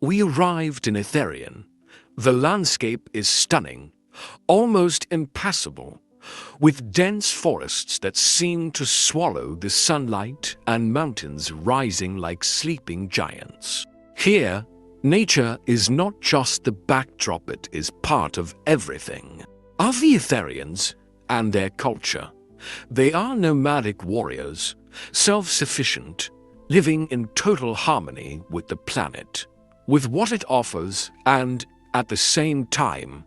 We arrived in Itharion. The landscape is stunning, almost impassable, with dense forests that seem to swallow the sunlight and mountains rising like sleeping giants. Here, nature is not just the backdrop, it is part of everything. Of the Itharions and their culture, they are nomadic warriors, self-sufficient, living in total harmony with the planet, with what it offers and, at the same time,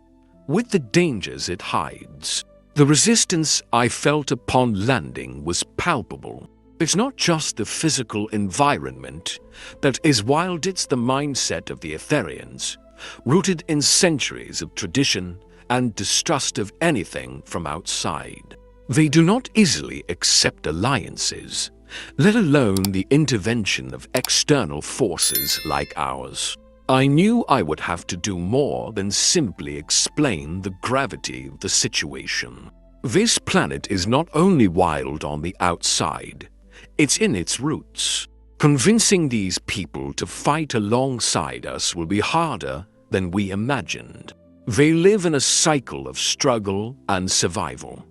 with the dangers it hides. The resistance I felt upon landing was palpable. It's not just the physical environment that is wild, it's the mindset of the Itharions, rooted in centuries of tradition and distrust of anything from outside. They do not easily accept alliances, let alone the intervention of external forces like ours. I knew I would have to do more than simply explain the gravity of the situation. This planet is not only wild on the outside, it's in its roots. Convincing these people to fight alongside us will be harder than we imagined. They live in a cycle of struggle and survival,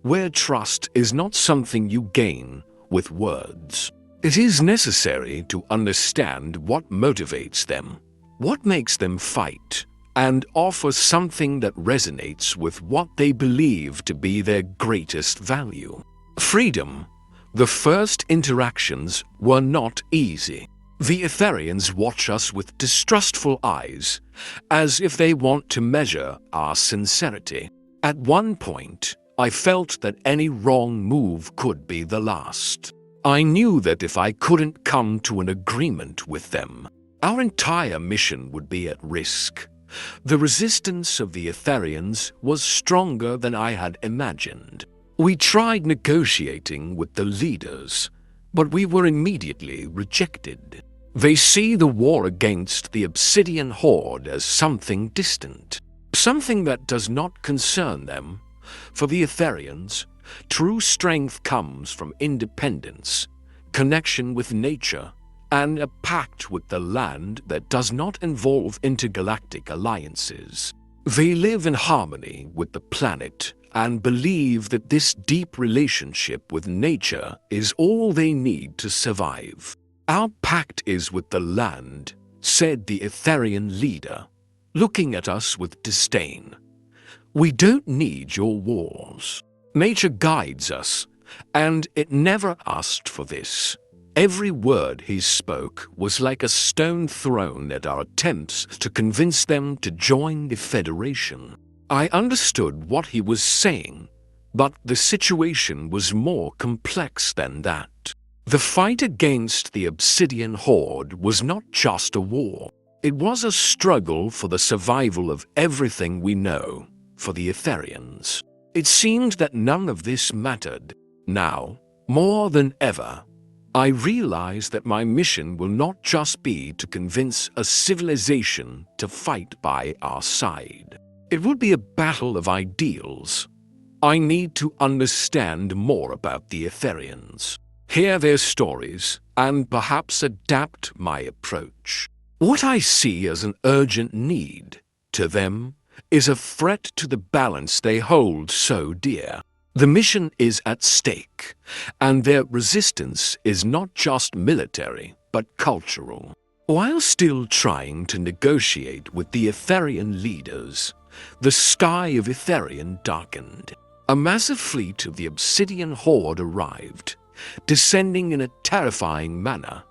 where trust is not something you gain with words. It is necessary to understand what motivates them, what makes them fight, and offer something that resonates with what they believe to be their greatest value. Freedom. The first interactions were not easy. The Itharions watch us with distrustful eyes, as if they want to measure our sincerity. At one point, I felt that any wrong move could be the last. I knew that if I couldn't come to an agreement with them, our entire mission would be at risk. The resistance of the Itharions was stronger than I had imagined. We tried negotiating with the leaders, but we were immediately rejected. They see the war against the Obsidian Horde as something distant, something that does not concern them. For the Itharions, true strength comes from independence, connection with nature, and a pact with the land that does not involve intergalactic alliances. They live in harmony with the planet and believe that this deep relationship with nature is all they need to survive. Our pact is with the land, said the Itharion leader, looking at us with disdain. We don't need your wars. Nature guides us, and it never asked for this. Every word he spoke was like a stone thrown at our attempts to convince them to join the Federation. I understood what he was saying, but the situation was more complex than that. The fight against the Obsidian Horde was not just a war. It was a struggle for the survival of everything we know. For the Itharions, it seemed that none of this mattered. Now, more than ever, I realized that my mission will not just be to convince a civilization to fight by our side. It would be a battle of ideals. I need to understand more about the Itharions, hear their stories, and perhaps adapt my approach. What I see as an urgent need, to them, is a threat to the balance they hold so dear. The mission is at stake, and their resistance is not just military, but cultural. While still trying to negotiate with the Itharion leaders, the sky of Itharion darkened. A massive fleet of the Obsidian Horde arrived, descending in a terrifying manner,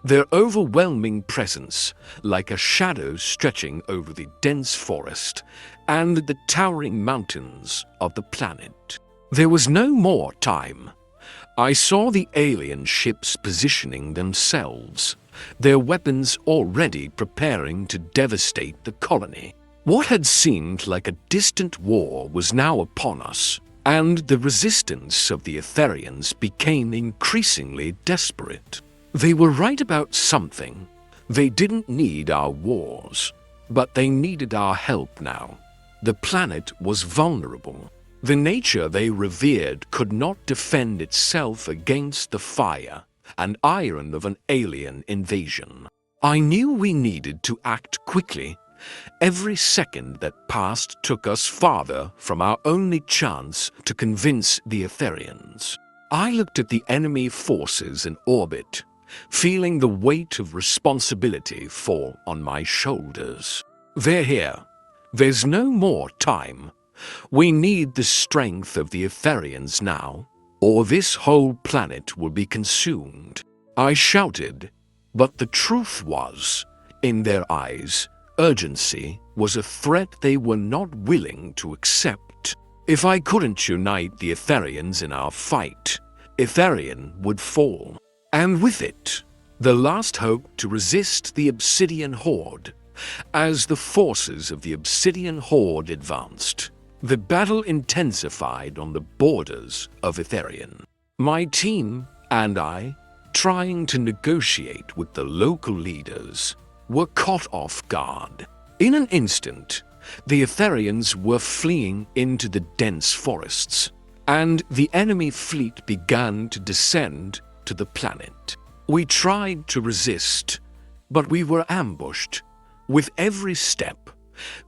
their overwhelming presence like a shadow stretching over the dense forest and the towering mountains of the planet. There was no more time. I saw the alien ships positioning themselves, their weapons already preparing to devastate the colony. What had seemed like a distant war was now upon us, and the resistance of the Itharions became increasingly desperate. They were right about something. They didn't need our wars, but they needed our help now. The planet was vulnerable. The nature they revered could not defend itself against the fire and iron of an alien invasion. I knew we needed to act quickly. Every second that passed took us farther from our only chance to convince the Itharions. I looked at the enemy forces in orbit, feeling the weight of responsibility fall on my shoulders. They're here. There's no more time. We need the strength of the Itharions now, or this whole planet will be consumed. I shouted, but the truth was, in their eyes, urgency was a threat they were not willing to accept. If I couldn't unite the Itharions in our fight, Itharion would fall. And with it, the last hope to resist the Obsidian Horde. As the forces of the Obsidian Horde advanced, the battle intensified on the borders of Itharion. My team and I, trying to negotiate with the local leaders, were caught off guard. In an instant, the Itharions were fleeing into the dense forests, and the enemy fleet began to descend to the planet. We tried to resist, but we were ambushed. With every step,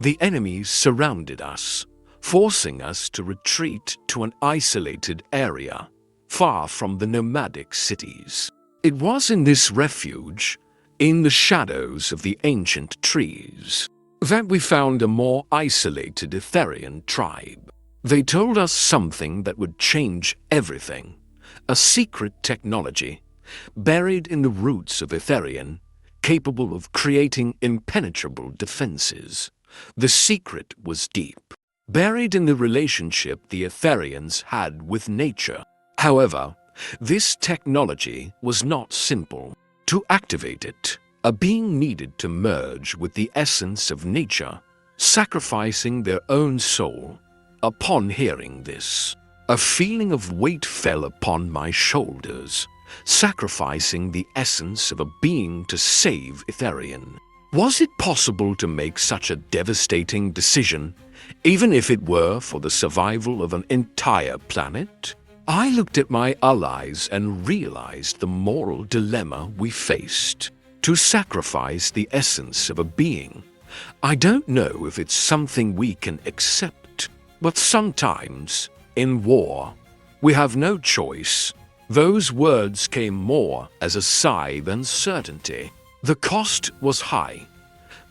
the enemies surrounded us, forcing us to retreat to an isolated area, far from the nomadic cities. It was in this refuge, in the shadows of the ancient trees, that we found a more isolated Itharion tribe. They told us something that would change everything, a secret technology, buried in the roots of Itharion, capable of creating impenetrable defenses. The secret was deep, buried in the relationship the Itharions had with nature. However, this technology was not simple. To activate it, a being needed to merge with the essence of nature, sacrificing their own soul. Upon hearing this, a feeling of weight fell upon my shoulders. Sacrificing the essence of a being to save Itharion. Was it possible to make such a devastating decision, even if it were for the survival of an entire planet? I looked at my allies and realized the moral dilemma we faced. To sacrifice the essence of a being. I don't know if it's something we can accept, but sometimes, in war, we have no choice. Those words came more as a sigh than certainty. The cost was high,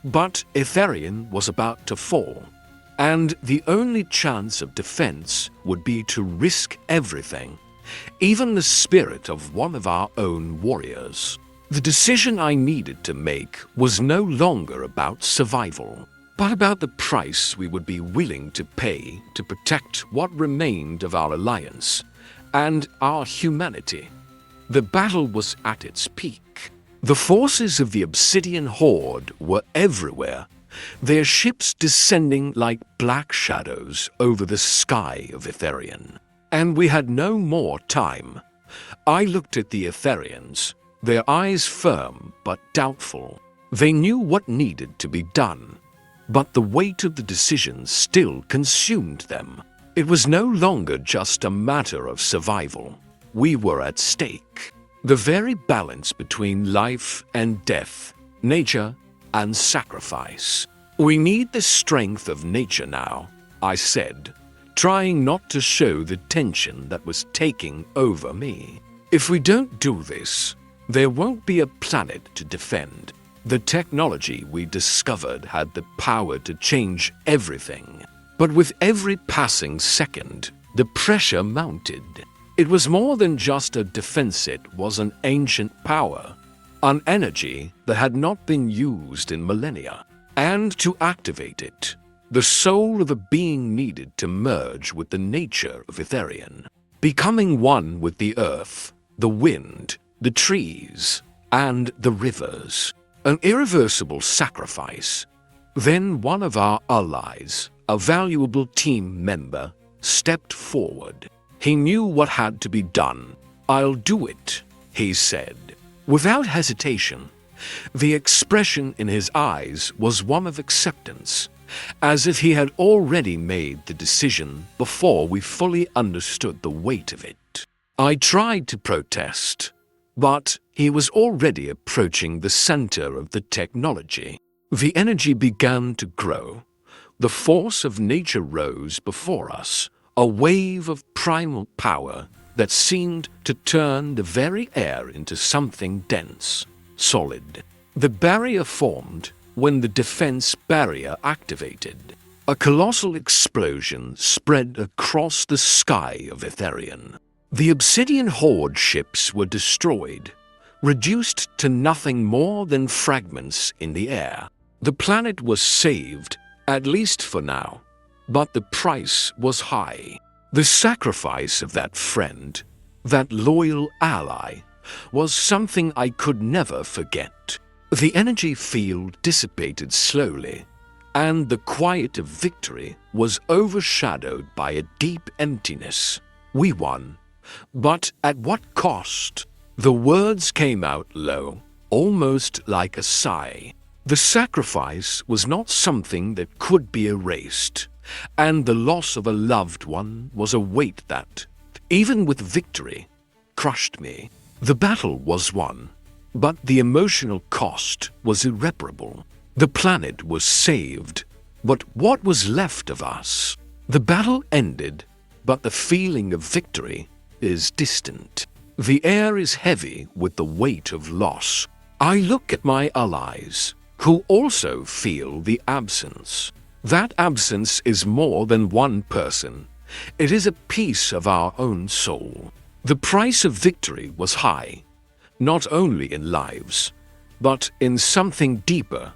but Itharion was about to fall, and the only chance of defense would be to risk everything, even the spirit of one of our own warriors. The decision I needed to make was no longer about survival, but about the price we would be willing to pay to protect what remained of our alliance and our humanity. The battle was at its peak. The forces of the Obsidian Horde were everywhere, their ships descending like black shadows over the sky of Itharion. And we had no more time. I looked at the Itharions, their eyes firm but doubtful. They knew what needed to be done, but the weight of the decision still consumed them. It was no longer just a matter of survival. We were at stake. The very balance between life and death, nature and sacrifice. We need the strength of nature now, I said, trying not to show the tension that was taking over me. If we don't do this, there won't be a planet to defend. The technology we discovered had the power to change everything. But with every passing second, the pressure mounted. It was more than just a defense, it was an ancient power, an energy that had not been used in millennia. And to activate it, the soul of a being needed to merge with the nature of Itharion, becoming one with the earth, the wind, the trees, and the rivers. An irreversible sacrifice. Then one of our allies, a valuable team member, stepped forward. He knew what had to be done. "I'll do it," he said. Without hesitation, the expression in his eyes was one of acceptance. as if he had already made the decision before we fully understood the weight of it. I tried to protest, but he was already approaching the center of the technology. The energy began to grow. The force of nature rose before us, a wave of primal power that seemed to turn the very air into something dense, solid. The barrier formed when the defense barrier activated. A colossal explosion spread across the sky of Itharion. The Obsidian Horde ships were destroyed, reduced to nothing more than fragments in the air. The planet was saved, at least for now, but the price was high. The sacrifice of that friend, that loyal ally, was something I could never forget. The energy field dissipated slowly, and the quiet of victory was overshadowed by a deep emptiness. We won, but at what cost? The words came out low, almost like a sigh. The sacrifice was not something that could be erased, and the loss of a loved one was a weight that, even with victory, crushed me. The battle was won, but the emotional cost was irreparable. The planet was saved, but what was left of us? The battle ended, but the feeling of victory is distant. The air is heavy with the weight of loss. I look at my allies, who also feel the absence. That absence is more than one person. It is a piece of our own soul. The price of victory was high, not only in lives, but in something deeper,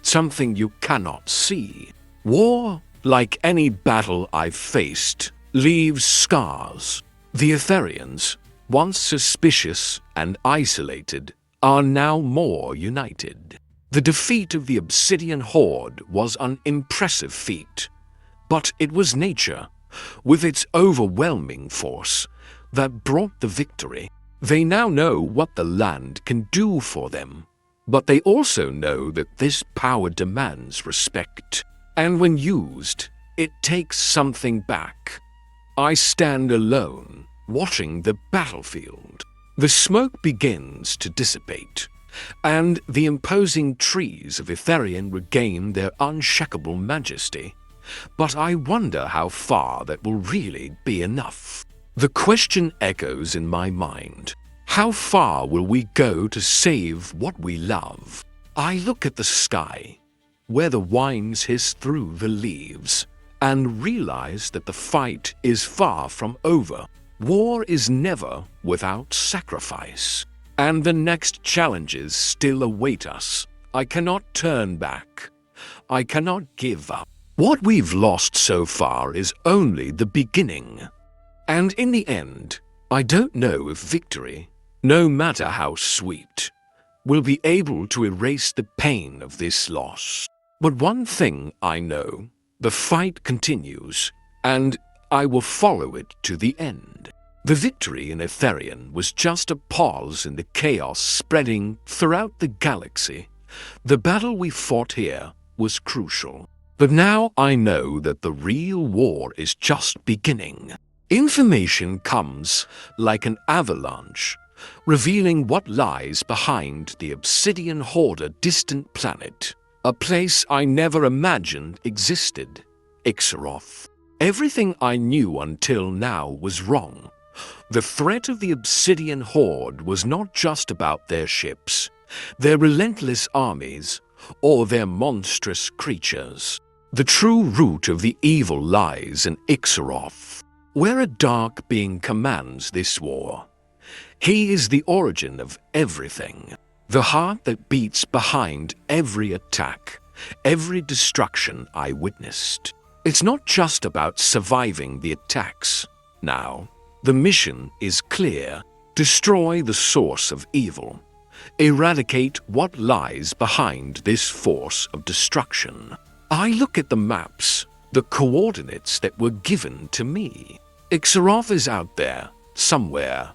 something you cannot see. War, like any battle I've faced, leaves scars. The Itharions, once suspicious and isolated, are now more united. The defeat of the Obsidian Horde was an impressive feat, but it was nature, with its overwhelming force, that brought the victory. They now know what the land can do for them, but they also know that this power demands respect, and when used, it takes something back. I stand alone, watching the battlefield. The smoke begins to dissipate, and the imposing trees of Itharion regain their unshakable majesty. But I wonder how far that will really be enough. The question echoes in my mind. How far will we go to save what we love? I look at the sky, where the winds hiss through the leaves, and realize that the fight is far from over. War is never without sacrifice, and the next challenges still await us. I cannot turn back. I cannot give up. What we've lost so far is only the beginning. And in the end, I don't know if victory, no matter how sweet, will be able to erase the pain of this loss. But one thing I know, the fight continues, and I will follow it to the end. The victory in Itharion was just a pause in the chaos spreading throughout the galaxy. The battle we fought here was crucial. But now I know that the real war is just beginning. Information comes like an avalanche, revealing what lies behind the Obsidian Horde, a distant planet, a place I never imagined existed, Ixaroth. Everything I knew until now was wrong. The threat of the Obsidian Horde was not just about their ships, their relentless armies, or their monstrous creatures. The true root of the evil lies in Ixaroth, where a dark being commands this war. He is the origin of everything, the heart that beats behind every attack, every destruction I witnessed. It's not just about surviving the attacks. Now, the mission is clear. Destroy the source of evil. Eradicate what lies behind this force of destruction. I look at the maps, the coordinates that were given to me. Ixaroth is out there, somewhere,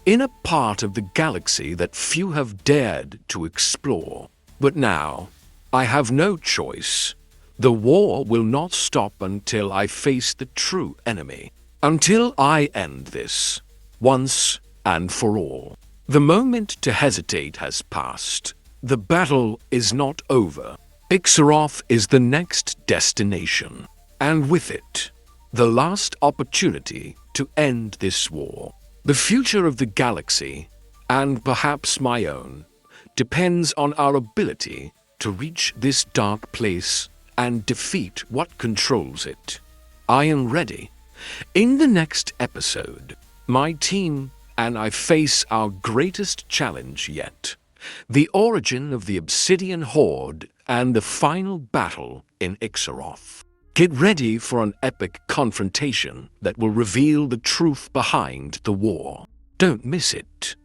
in a part of the galaxy that few have dared to explore. But now, I have no choice. The war will not stop until I face the true enemy. Until I end this, once and for all. The moment to hesitate has passed. The battle is not over. Ixaroth is the next destination, and with it, the last opportunity to end this war. The future of the galaxy, and perhaps my own, depends on our ability to reach this dark place and defeat what controls it. I am ready. In the next episode, my team and I face our greatest challenge yet: the origin of the Obsidian Horde and the final battle in Ixaroth. Get ready for an epic confrontation that will reveal the truth behind the war. Don't miss it.